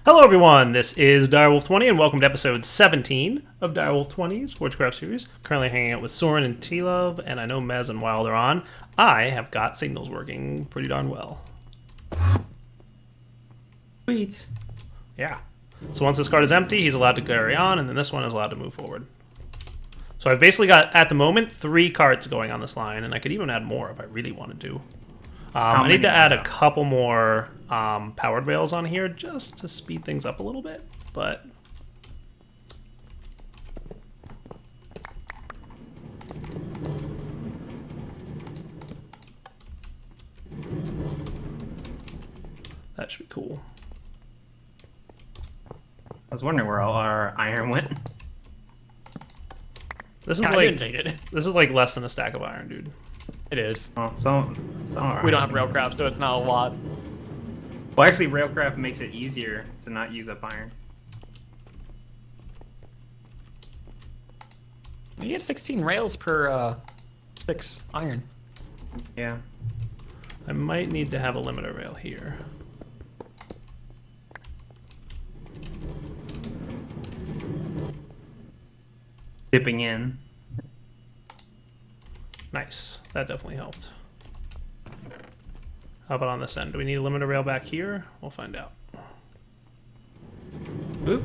Hello everyone, this is Direwolf20 and welcome to episode 17 of Direwolf 20's Forgecraft series. Currently hanging out with Soren and T-Love, and I know Mez and Wild are on. I have got signals working pretty darn well. Sweet. Yeah. So once this card is empty, he's allowed to carry on, and then this one is allowed to move forward. So I've basically got, at the moment, 3 cards going on this line, and I could even add more if I really wanted to. I need to add a couple more powered rails on here just to speed things up a little bit, but that should be cool. I was wondering where all our iron went. This is I like didn't take it. This is like less than a stack of iron, dude. It is. Well, some We don't have railcraft, so it's not a lot. Well, actually, railcraft makes it easier to not use up iron. You get 16 rails per 6 iron. Yeah. I might need to have a limiter rail here. Dipping in. Nice. That definitely helped. How about on this end? Do we need a limiter rail back here? We'll find out. Oop.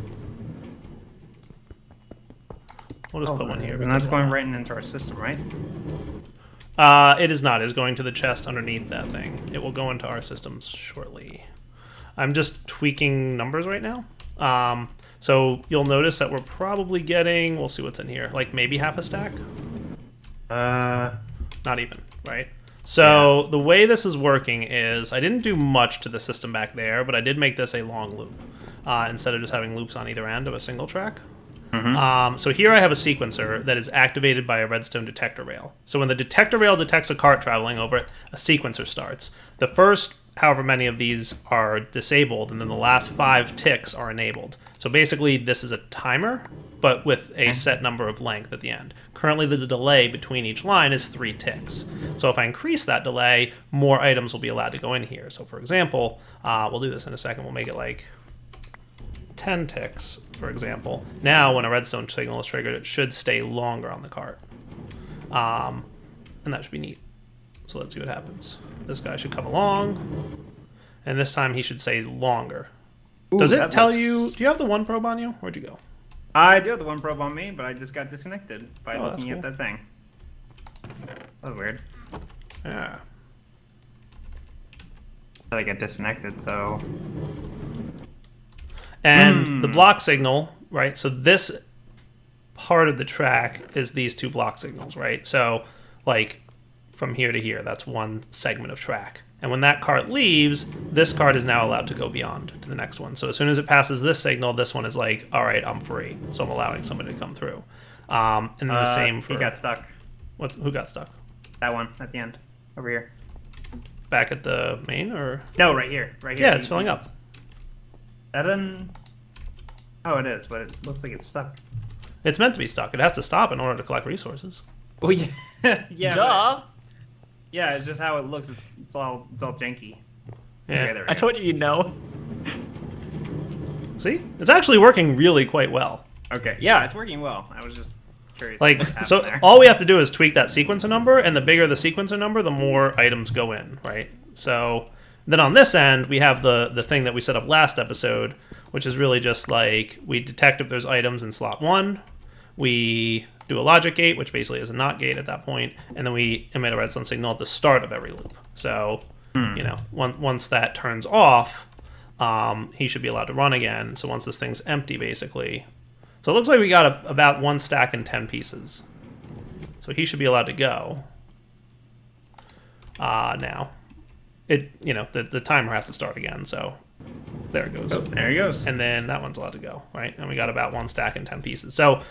We'll just put one here. And that's going right into our system, right? It is not. It is going to the chest underneath that thing. It will go into our systems shortly. I'm just tweaking numbers right now. So you'll notice that we're probably getting, we'll see what's in here, like maybe half a stack? Not even, right? So the way this is working is, I didn't do much to the system back there, but I did make this a long loop, instead of just having loops on either end of a single track. So here I have a sequencer that is activated by a redstone detector rail. So when the detector rail detects a cart traveling over it, a sequencer starts. The first however many of these are disabled, and then the last 5 ticks are enabled. So basically this is a timer, but with a set number of length at the end. Currently the delay between each line is 3 ticks. So if I increase that delay, more items will be allowed to go in here. So for example, we'll do this in a second, we'll make it like 10 ticks, for example. Now when a redstone signal is triggered, it should stay longer on the cart. And that should be neat. So let's see what happens. This guy should come along, and this time he should say longer. Ooh, does it tell you, do you have the 1 probe on you? Where'd you go? I do have the 1 probe on me, but I just got disconnected by looking cool. at that thing. That was weird. Yeah. I get disconnected, so... And the block signal, right? So this part of the track is these 2 block signals, right? So, like, from here to here, that's one segment of track. And when that cart leaves, this cart is now allowed to go beyond to the next one. So as soon as it passes this signal, this one is like, all right, I'm free. So I'm allowing somebody to come through. And then the same for... He got stuck. Who got stuck? That one, at the end. Over here. Back at the main, or? No, right here. Right here. Yeah, it's filling up. That didn't... Oh, it is, but it looks like it's stuck. It's meant to be stuck. It has to stop in order to collect resources. Oh, yeah. Yeah. Duh! Yeah, it's just how it looks. It's all janky. Yeah. Okay, there we I go. told you know. See? It's actually working really quite well. Okay, yeah, it's working well. I was just curious. Like, what happened so there. all we have to do is tweak that sequencer number, and the bigger the sequencer number, the more items go in, right? So then on this end, we have the thing that we set up last episode, which is really just like, we detect if there's items in slot 1, we do a logic gate, which basically is a NOT gate at that point, and then we emit a redstone signal at the start of every loop. So, you know, once that turns off, he should be allowed to run again. So once this thing's empty, basically. So it looks like we got about 1 stack and 10 pieces. So he should be allowed to go. Now, the timer has to start again, so there it goes. Oh, there he goes. And then that one's allowed to go, right? And we got about 1 stack and 10 pieces. So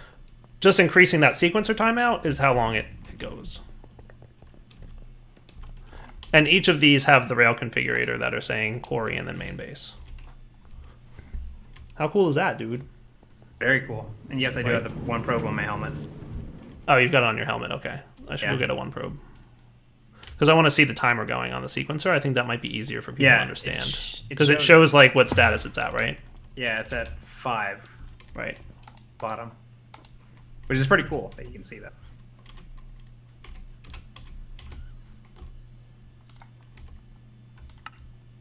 just increasing that sequencer timeout is how long it goes. And each of these have the rail configurator that are saying quarry and then main base. How cool is that, dude? Very cool. And yes, I do have the 1 probe on my helmet. Oh, you've got it on your helmet. Okay. I should go get a 1 probe. Because I want to see the timer going on the sequencer. I think that might be easier for people to understand. Because it shows like what status it's at, right? Yeah, it's at 5 Right. bottom, which is pretty cool that you can see that.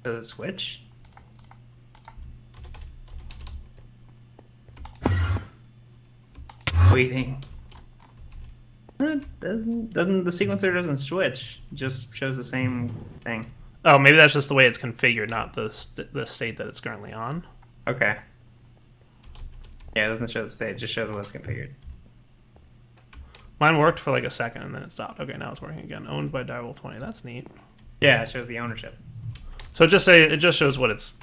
Does it switch? Waiting. Doesn't the sequencer doesn't switch? It just shows the same thing. Oh, maybe that's just the way it's configured, not the state that it's currently on. Okay. Yeah, it doesn't show the state. It just shows what's configured. Mine worked for like a second and then it stopped. Okay, now it's working again. Owned by Direwolf20. That's neat. Yeah, it shows the ownership. So it just shows what it's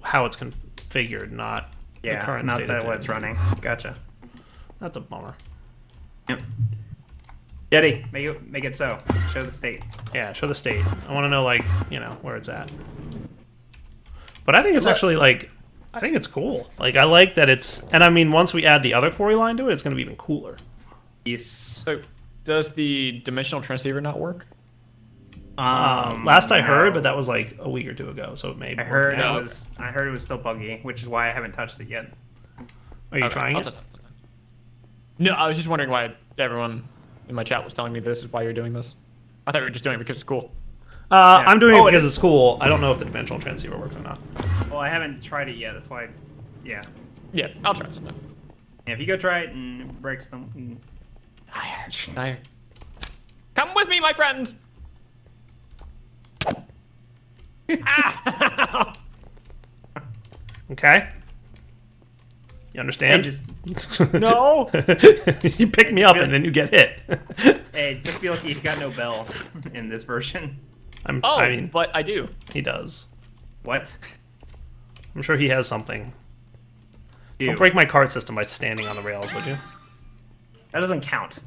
how it's configured, not the Yeah, current not state that what's running. Gotcha. That's a bummer. Yep. Yeti, make it so. Show the state. Yeah, show the state. I want to know, like, you know, where it's at. But I think it's actually, like, I think it's cool. Like, I like that it's... And, I mean, once we add the other quarry line to it, it's going to be even cooler. Yes. So, does the dimensional transceiver not work? Last I heard, but that was, like, a week or two ago, so it may be I heard working out. I heard it was still buggy, which is why I haven't touched it yet. Are you trying I'll it? test it. No, I was just wondering why everyone in my chat was telling me this is why you're doing this. I thought you were just doing it because it's cool. I'm doing it it because is. it's cool. I don't know if the dimensional transceiver works or not. Well, I haven't tried it yet. That's why. Yeah. Yeah, I'll try it sometime. Yeah, if you go try it and it breaks them. Dire. Come with me, my friends! Ah! Okay? You understand? Hey, just No! You pick me up and then you get hit. hey, just feel like he's got no bell in this version. Oh, I mean, but I do. he does. What? I'm sure he has something. Ew. Don't break my cart system by standing on the rails, would you? That doesn't count.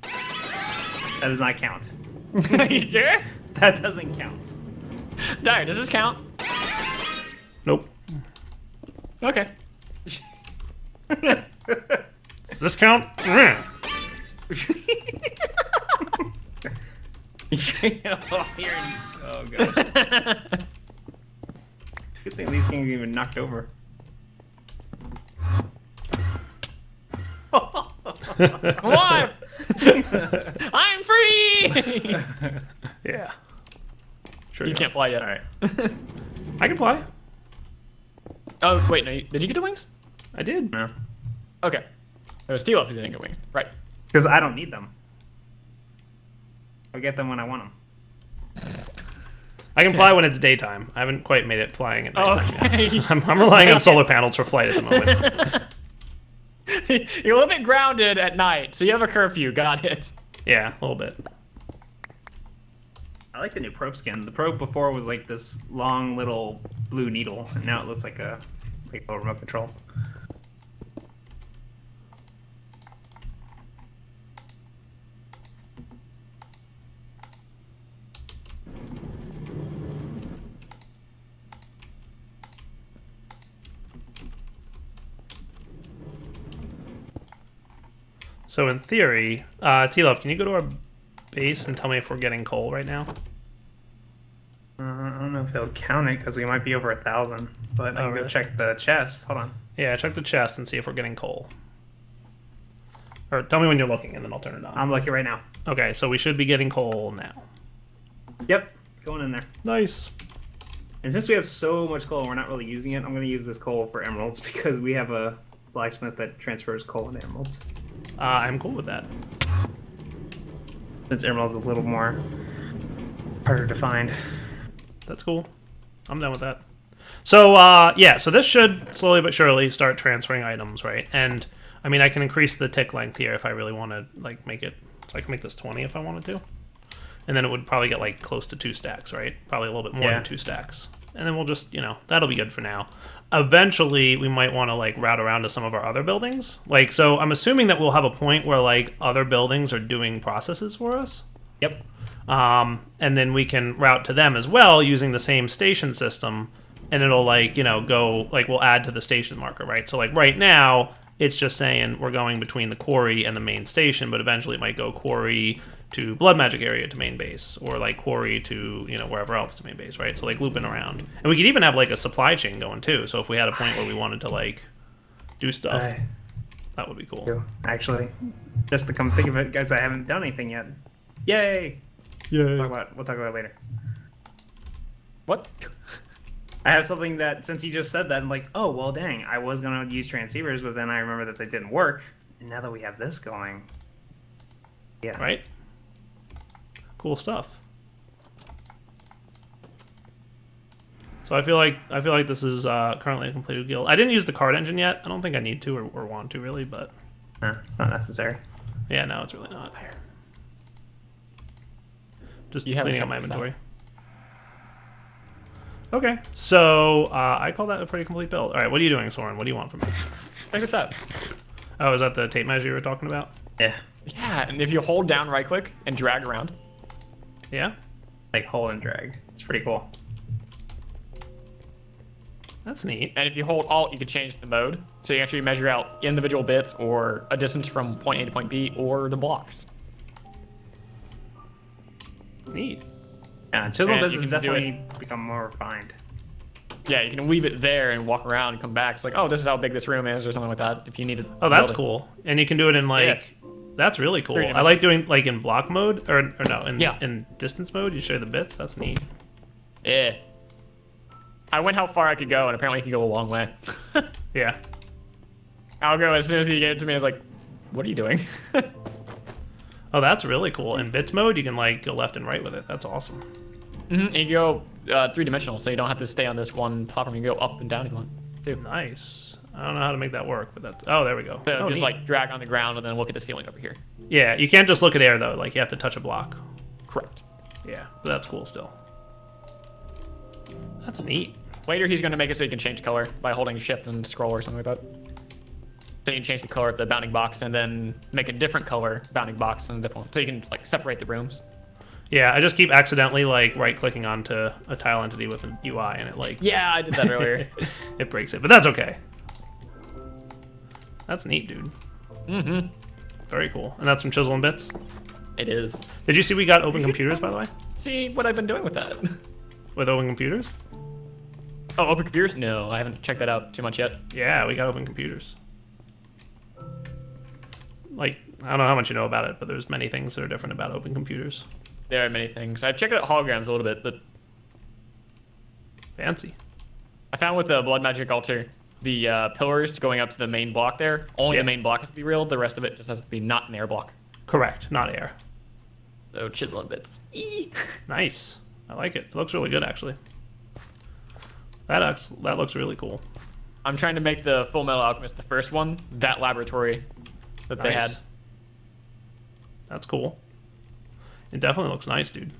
That does not count. Are you sure? That doesn't count. Dire, does this count? Nope. Okay. Does this count? Oh, god. Good thing these things even knocked over. I'm alive! I'm free! Yeah. Sure. You can't fly yet. Alright. I can fly. Oh, wait, no. Did you get the wings? I did. No. Okay. It was T-Love who didn't get wings. Right. Because I don't need them. I'll get them when I want them. I can fly when it's daytime. I haven't quite made it flying at night. Okay. I'm relying on solar panels for flight at the moment. You're a little bit grounded at night, so you have a curfew. Got it. Yeah, a little bit. I like the new probe skin. The probe before was like this long little blue needle, and now it looks like a remote control. So in theory, T-Love, can you go to our base and tell me if we're getting coal right now? I don't know if they'll count it because we might be over 1,000. But I can go really? check the chest. Hold on. Yeah, check the chest and see if we're getting coal. Or tell me when you're looking and then I'll turn it on. I'm looking right now. Okay, so we should be getting coal now. Yep, it's going in there. Nice. And since we have so much coal, we're not really using it. I'm going to use this coal for emeralds because we have a blacksmith that transfers coal into emeralds. I'm cool with that. Since emeralds is a little more harder to find. That's cool. I'm done with that. So, yeah, so this should slowly but surely start transferring items, right? And, I mean, I can increase the tick length here if I really want to, like, make it... So I can make this 20 if I wanted to. And then it would probably get, like, close to 2 stacks, right? Probably a little bit more than 2 stacks. And then we'll just, you know, that'll be good for now. Eventually, we might want to, like, route around to some of our other buildings. Like, so I'm assuming that we'll have a point where, like, other buildings are doing processes for us. Yep. And then we can route to them as well using the same station system. And it'll, like, you know, go, like, we'll add to the station marker, right? So, like, right now, it's just saying we're going between the quarry and the main station, but eventually it might go quarry, to blood magic area to main base, or like quarry to, you know, wherever else to main base, right? So like looping around. And we could even have like a supply chain going too. So if we had a point where we wanted to like do stuff, that would be cool. Actually, just to come think of it, guys, I haven't done anything yet. Yay! Yay. We'll talk about it later. What? I have something that, since you just said that, I'm like, oh, well, dang, I was going to use transceivers, but then I remember that they didn't work. And now that we have this going, yeah. Right? Cool stuff. So I feel like this is currently a completed guild. I didn't use the card engine yet. I don't think I need to or want to really, but it's not necessary. yeah, no, it's really not. Just You haven't cleaning up my checked this out. inventory. Okay, so I call that a pretty complete build. All right, what are you doing, Soren? What do you want from me? Check this out. Oh, is that the tape measure you were talking about? Yeah. Yeah, and if you hold down right click and drag around. Yeah? Like hold and drag. It's pretty cool. That's neat. And if you hold Alt, you can change the mode. So you actually measure out individual bits or a distance from point A to point B or the blocks. Neat. Yeah, chisel And bits you has can do definitely become more refined. Yeah, you can leave it there and walk around and come back. It's like, oh, this is how big this room is or something like that if you need to. Oh, that's build it. cool. And you can do it in like, that's really cool. I like doing like in block mode or no, in distance mode. You show the bits. That's neat. Yeah. I went how far I could go, and apparently you can go a long way. Yeah. I'll go as soon as you get it to me. I was like, what are you doing? Oh, that's really cool. In bits mode, you can like go left and right with it. That's awesome. And you go three-dimensional, so you don't have to stay on this one platform. You can go up and down if you want, too. Nice. I don't know how to make that work, but that's... Oh, there we go. So Oh, just neat. like drag on the ground and then look at the ceiling over here. Yeah, you can't just look at air though. Like you have to touch a block. Correct. Yeah, but that's cool still. That's neat. Later, he's going to make it so you can change color by holding shift and scroll or something like that. So you can change the color of the bounding box and then make a different color bounding box and a different one. So you can like separate the rooms. Yeah, I just keep accidentally like right-clicking onto a tile entity with an UI, and it like Yeah, I did that earlier. it breaks it, but that's okay. That's neat, dude. Mm-hmm. Very cool. And that's from Chisel and Bits. It is. Did you see we got open computers, by the way? See what I've been doing with that. With open computers? Oh, open computers? No, I haven't checked that out too much yet. Yeah, we got open computers. Like, I don't know how much you know about it, but there's many things that are different about open computers. There are many things. I've checked out holograms a little bit, but Fancy. I found with the blood magic altar, the pillars going up to the main block there, only Yeah. the main block has to be real. The rest of it just has to be not an air block. Correct, not air. So chisel and bits. Eee. Nice. I like it. It looks really good, actually. That looks really cool. I'm trying to make the Full Metal Alchemist, the first one, that laboratory that they Nice. had. That's cool. It definitely looks nice, dude.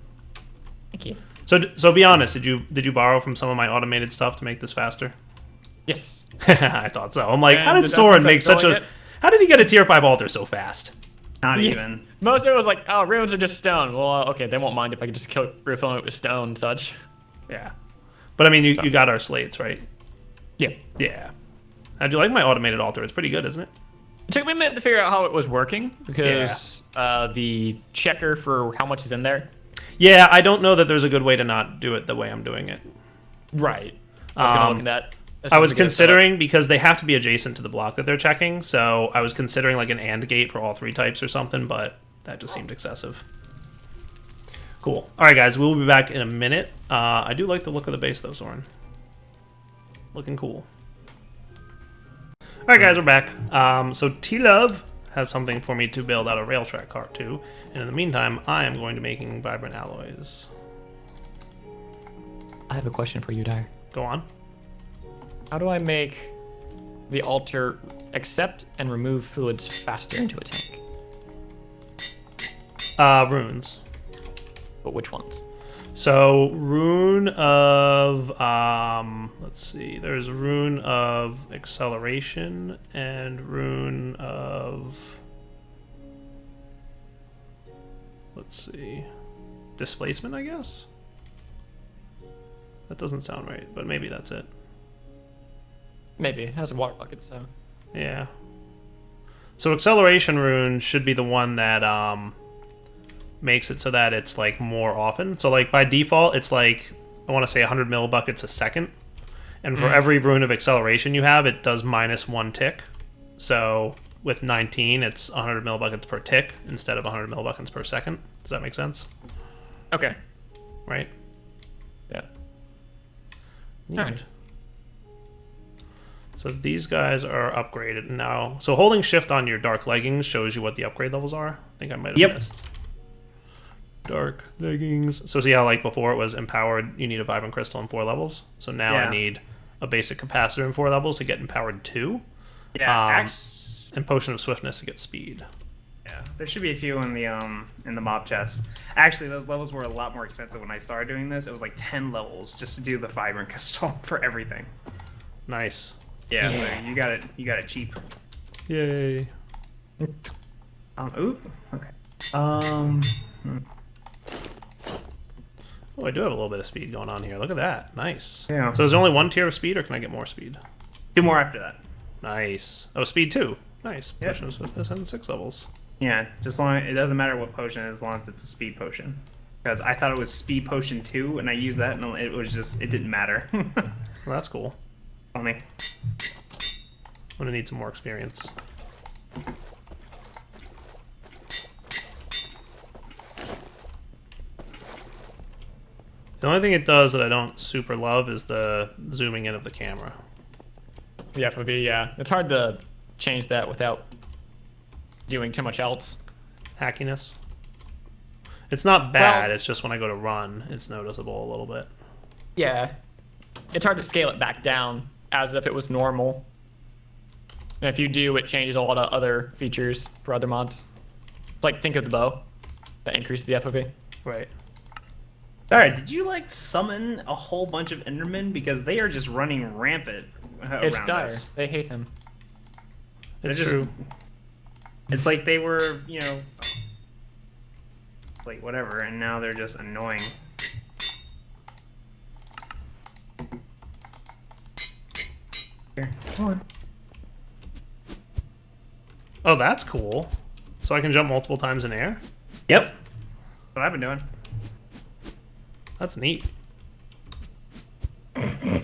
Thank you. So be honest, did you borrow from some of my automated stuff to make this faster? Yes. I thought so. I'm like, And how did the Soren distance make I'm such going a... it- How did he get a tier 5 altar so fast? Not Yeah. even. Most of it was like, oh, runes are just stone. Well, okay, they won't mind if I could just refill it with stone and such. Yeah. But I mean, you got our slates, right? Yeah. Yeah. How'd you like my automated altar? It's pretty good, isn't it? It took me a minute to figure out how it was working because the checker for how much is in there. Yeah, I don't know that there's a good way to not do it the way I'm doing it. Right. I was going to look at that. as I soon was as we get it set up. considering, because they have to be adjacent to the block that they're checking, so I was considering like an AND gate for all three types or something, but that just seemed excessive. Cool. All right, guys, we'll be back in a minute. I do like the look of the base, though, Soren. Looking cool. All right, guys, we're back. So T-Love has something for me to build out a rail track cart to, and in the meantime, I am going to making vibrant alloys. I have a question for you, Dyer. Go on. How do I make the altar accept and remove fluids faster into a tank? Runes. But which ones? So rune of let's see, there's rune of acceleration and rune of, let's see, displacement, I guess. That doesn't sound right, but maybe that's it. Maybe. It has a water bucket, so. Yeah. So acceleration rune should be the one that makes it so that it's like more often. So like by default, it's like I want to say 100 millibuckets a second, and for every rune of acceleration you have, it does -1 tick. So with 19, it's 100 millibuckets per tick instead of 100 millibuckets per second. Does that make sense? Okay. Right? Yeah. Neat. Alright. So these guys are upgraded now. So holding shift on your dark leggings shows you what the upgrade levels are. I think I might have missed. Dark leggings. So see how like before it was empowered, you need a vibrant crystal in 4 levels. So now I need a basic capacitor in 4 levels to get empowered 2. Yeah, and potion of swiftness to get speed. Yeah, there should be a few in the mob chest. Actually, those levels were a lot more expensive when I started doing this. It was like 10 levels just to do the vibrant crystal for everything. Nice. Yeah, so you got it cheap. Yay. Ooh, okay. Oh, I do have a little bit of speed going on here. Look at that. Nice. Yeah. So is there only 1 tier of speed, or can I get more speed? 2 more after that. Nice. Oh, speed 2. Nice. Yep. Potion of swiftness and 6 levels. Yeah, just long it doesn't matter what potion it is, as long as it's a speed potion. Because I thought it was speed potion 2, and I used that, and it was just it didn't matter. Well, that's cool. Funny. I'm gonna need some more experience. The only thing it does that I don't super love is the zooming in of the camera. The FOV, yeah. It's hard to change that without doing too much else. Hackiness. It's not bad, Well, it's just when I go to run, it's noticeable a little bit. Yeah. It's hard to scale it back down as if it was normal. And if you do, it changes a lot of other features for other mods. Like, think of the bow. That increases the FOV. Right. Alright, did you like summon a whole bunch of Endermen? Because they are just running rampant It's around dire. us. They hate him. It's just- true. It's like they were, you know, like whatever, and now they're just annoying. Here, come on. Oh, that's cool. So I can jump multiple times in air? Yep. That's what I've been doing. That's neat. The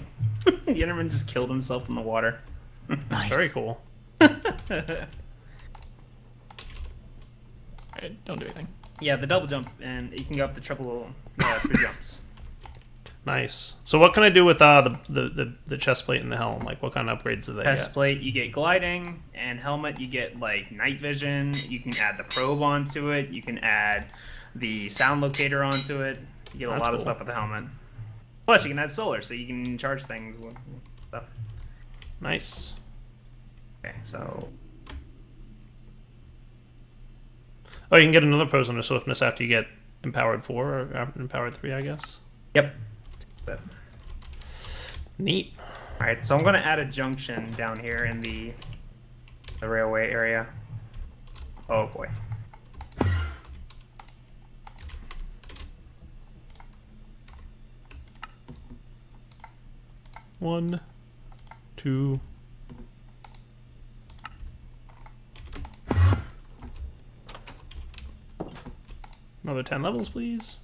Enderman just killed himself in the water. Nice. Very cool. Alright, don't do anything. Yeah, the double jump, and you can go up to triple 3 jumps. Nice. So what can I do with the chest plate and the helm? Like, what kind of upgrades do they Chest get? plate, you get gliding, and helmet, you get like night vision. You can add the probe onto it. You can add the sound locator onto it. You get a That's lot of cool. stuff with the helmet. Plus, you can add solar, so you can charge things with stuff. Nice. Okay, so Oh, you can get another potion of swiftness after you get empowered 4 or empowered 3, I guess. yep. Neat. All right, so I'm gonna add a junction down here in the railway area. Oh boy. One, two. Another 10 levels, please.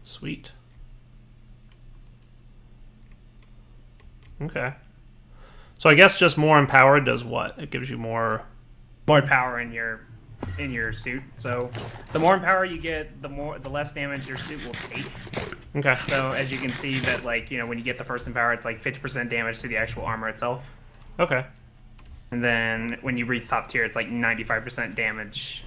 Sweet. Okay. So I guess just more empowered does what? It gives you more... More power in your suit. So the more power you get, the less damage your suit will take. Okay. So as you can see that, like, you know, when you get the first empower, it's like 50% damage to the actual armor itself. Okay. And then when you reach top tier, it's like 95% damage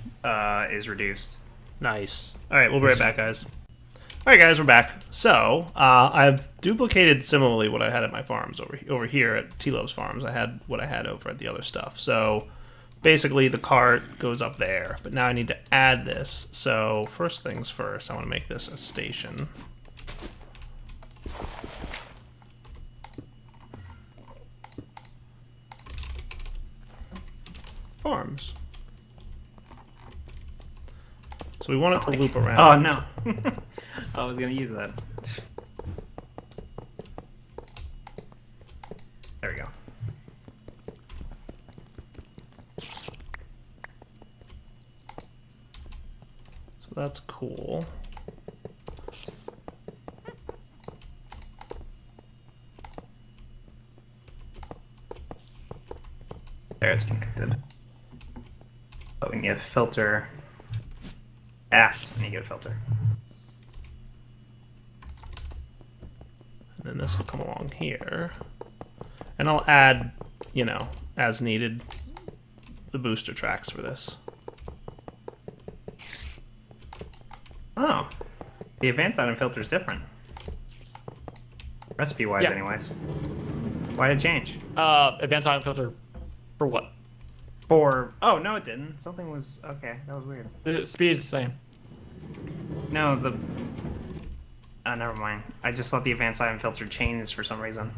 is reduced. Nice. All right, we'll be right back, guys. All right, guys, we're back. So I've duplicated similarly what I had at my farms over here at T-Love's farms. I had what I had over at the other stuff. So basically, the cart goes up there, but now I need to add this. So first things first, I want to make this a station. Farms. So we want it to loop around. Oh no. I was gonna use that. There we go. that's cool. There, it's connected. But we need a filter. Ah, I need to get a filter. And then this will come along here. And I'll add, you know, as needed, the booster tracks for this. Oh. The advanced item filter is different. Recipe-wise, Yeah. anyways. Why did it change? Advanced item filter for what? For... Oh, no, it didn't. Something was... Okay, that was weird. The speed is the same. No, the... Oh, never mind. I just thought the advanced item filter changed for some reason.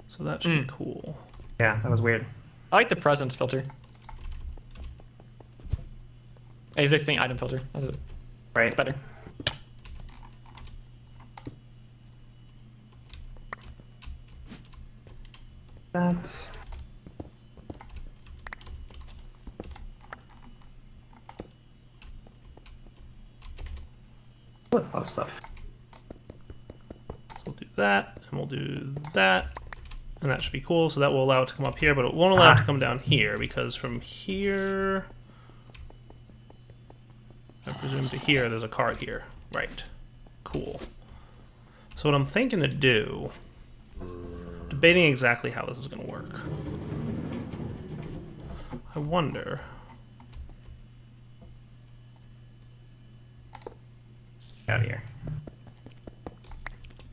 So that should be cool. Yeah, that was weird. I like the presence filter. Existing item filter. Right. It's better. That... That's a lot of stuff. So we'll do that, and we'll do that. And that should be cool. So that will allow it to come up here, but it won't allow it to come down here, because from here... I presume to here, there's a card here. Right. Cool. So what I'm thinking to do... Debating exactly how this is going to work. I wonder... Out of here.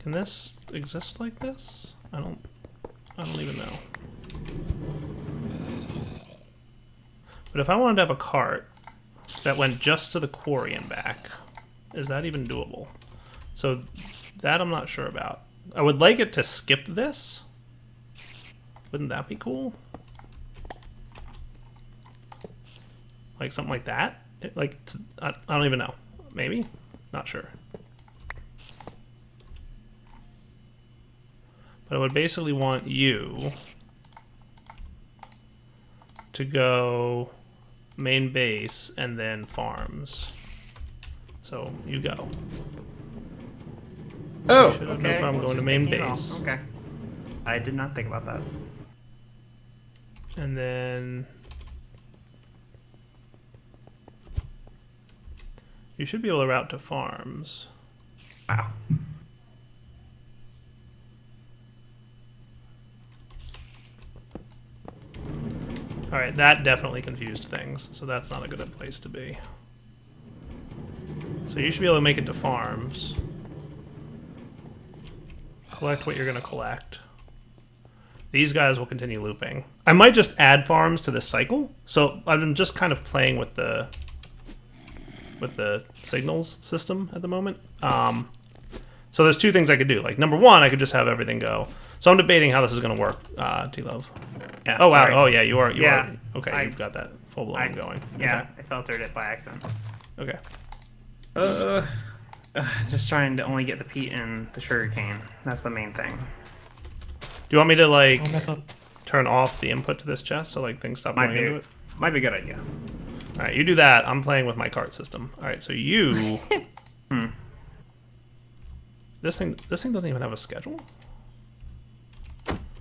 Can this exist like this? I don't even know. But if I wanted to have a cart that went just to the quarry and back, is that even doable? So that I'm not sure about. I would like it to skip this. Wouldn't that be cool? Like something like that? I don't even know. Maybe? Not sure. But I would basically want you to go main base and then farms. So you go. Oh, should have okay. no problem Let's going to just main take it all. base. Okay. I did not think about that. And then you should be able to route to farms. Wow. Alright, that definitely confused things, so that's not a good place to be. So you should be able to make it to farms. Collect what you're going to collect. These guys will continue looping. I might just add farms to this cycle. So I'm just kind of playing with the signals system at the moment. So there's two things I could do. Like number one, I could just have everything go. So I'm debating how this is going to work, T-Love. Yeah, Oh, sorry. wow. Oh, yeah, you are. Yeah, Okay, you've got that full-blown going. Yeah, I filtered it by accident. Okay. Just trying to only get the peat and the sugarcane. That's the main thing. Do you want me to, like, Don't mess up. turn off the input to this chest so, like, things stop going into it? Might be a good idea. All right, you do that. I'm playing with my cart system. All right, so you... This thing doesn't even have a schedule?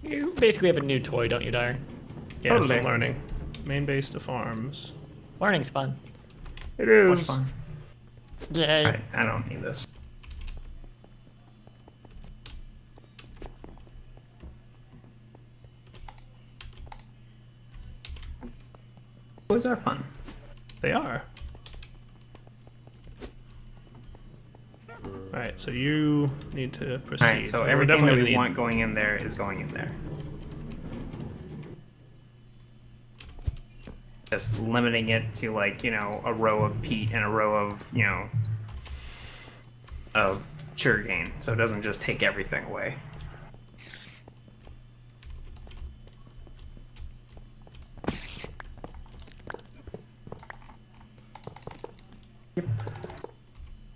You basically have a new toy, don't you, Dyer? Yeah, Totally. still learning. Main base to farms. Learning's fun. It is. Much fun. Yay. Alright, I don't need this. Toys are fun. They are. All right, so you need to proceed. Alright, so We're everything that definitely we gonna want going in there is going in there. Just limiting it to, like, you know, a row of peat and a row of, you know, of sugarcane, so it doesn't just take everything away.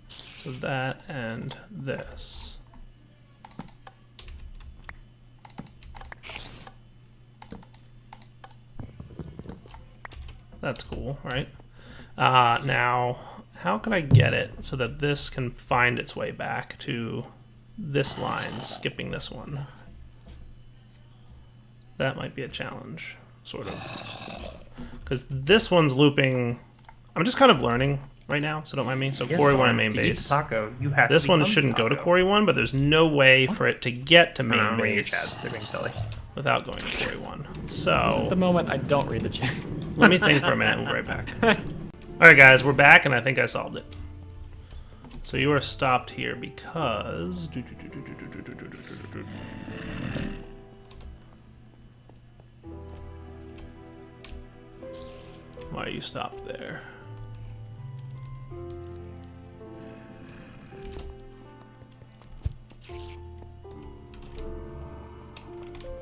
So that and this. That's cool, right? Now, how can I get it so that this can find its way back to this line, skipping this one? That might be a challenge, sort of. Because this one's looping... I'm just kind of learning right now, so don't mind me. So Yes, Quarry 1 and to main eat base. the taco, you have This to one become the shouldn't go to taco. Quarry 1, but there's no way for it to get to main Read your base chat. They're being silly. without going to Quarry 1. This is So the moment I don't read the chat. let me think for a minute. We'll be right back. All right, guys, we're back, and I think I solved it. So you are stopped here because... Why are you stopped there?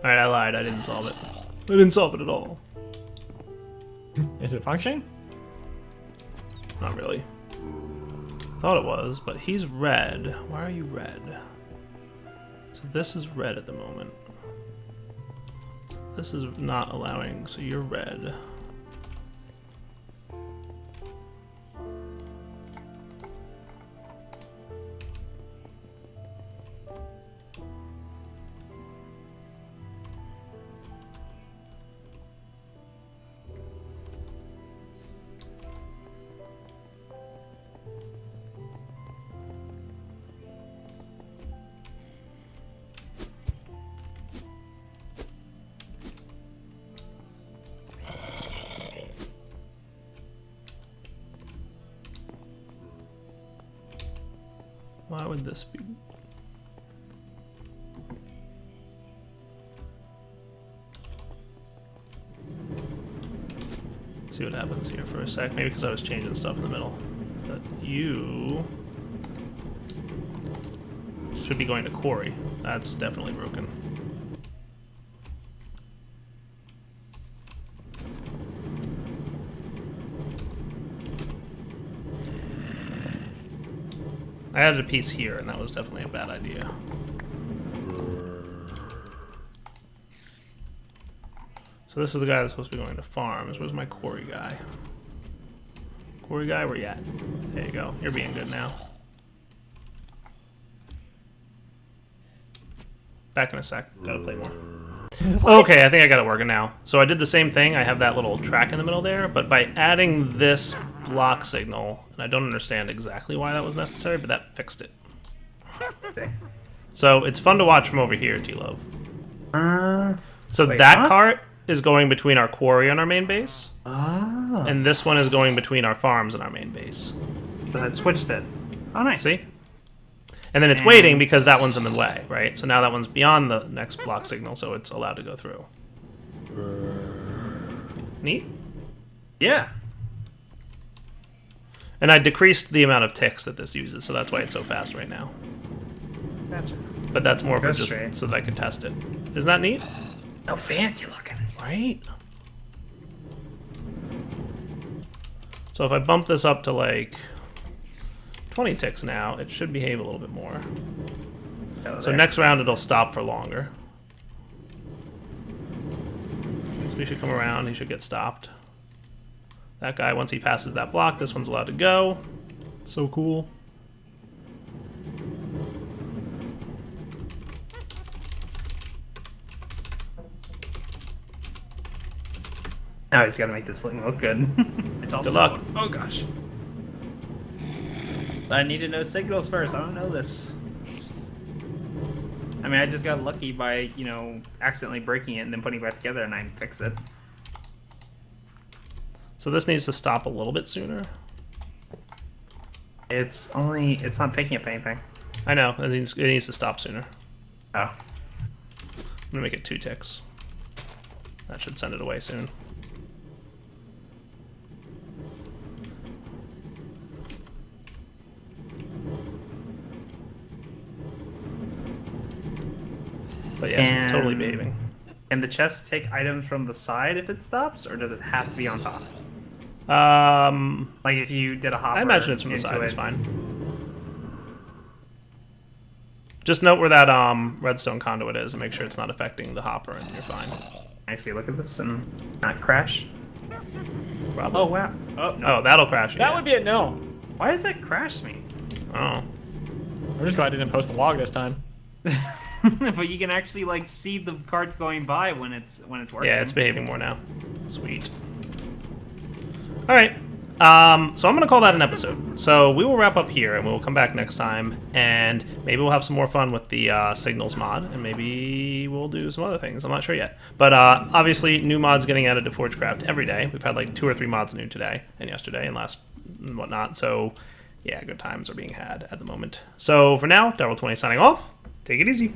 Alright, I lied. I didn't solve it. I didn't solve it at all. Is it functioning? Not really. Thought it was, but he's red. Why are you red? So this is red at the moment. So this is not allowing, so you're red. Why would this be? See what happens here for a sec. Maybe because I was changing stuff in the middle. But you should be going to Quarry. That's definitely broken. I added a piece here, and that was definitely a bad idea. So this is the guy that's supposed to be going to farms. Where's my quarry guy? Quarry guy, where you at? There you go. You're being good now. Back in a sec. Gotta play more. Okay, I think I got it working now. So I did the same thing. I have that little track in the middle there, but by adding this block signal, and I don't understand exactly why that was necessary, but that fixed it. So it's fun to watch from over here, T-Love. So wait, that huh? cart is going between our quarry and our main base, Oh. and this one is going between our farms and our main base. So that switched it. Oh, nice. See? And then it's waiting because that one's in the way, right? So now that one's beyond the next block signal, so it's allowed to go through. Neat. Yeah. And I decreased the amount of ticks that this uses, so that's why it's so fast right now. Gotcha. But that's more for That's just straight. so that I can test it. Isn't that neat? Oh, fancy looking. Right? So if I bump this up to like 20 ticks now, it should behave a little bit more. Oh, So there. next round it'll stop for longer. So we should come around, he should get stopped. That guy, once he passes that block, this one's allowed to go. So cool. Now he's got to make this thing look good. It's all Good stone. luck. Oh gosh. I need to know signals first. I don't know this. I mean, I just got lucky by, you know, accidentally breaking it and then putting it back together, and I fixed it. So this needs to stop a little bit sooner. It's not picking up anything. I know, it needs to stop sooner. Oh. I'm gonna make it 2 ticks. That should send it away soon. But yes, it's totally And- behaving. Can the chest take items from the side if it stops, or does it have to be on top? Like if you did a hopper I imagine it's from the into side. It's it- fine. Just note where that redstone conduit is and make sure it's not affecting the hopper, and you're fine. Actually, look at this and not crash. Probably. Oh wow. Oh no. Oh, that'll crash. That would be a no. Why does that crash me? Oh. I'm just glad I didn't post the log this time. But you can actually like see the carts going by when it's working. Yeah, it's behaving more now. Sweet. All right. So I'm gonna call that an episode. So we will wrap up here, and we will come back next time, and maybe we'll have some more fun with the signals mod, and maybe we'll do some other things. I'm not sure yet. But obviously, new mods getting added to Forgecraft every day. We've had like 2 or 3 mods new today and yesterday and last and whatnot. So yeah, good times are being had at the moment. So for now, Daryl20 signing off. Take it easy.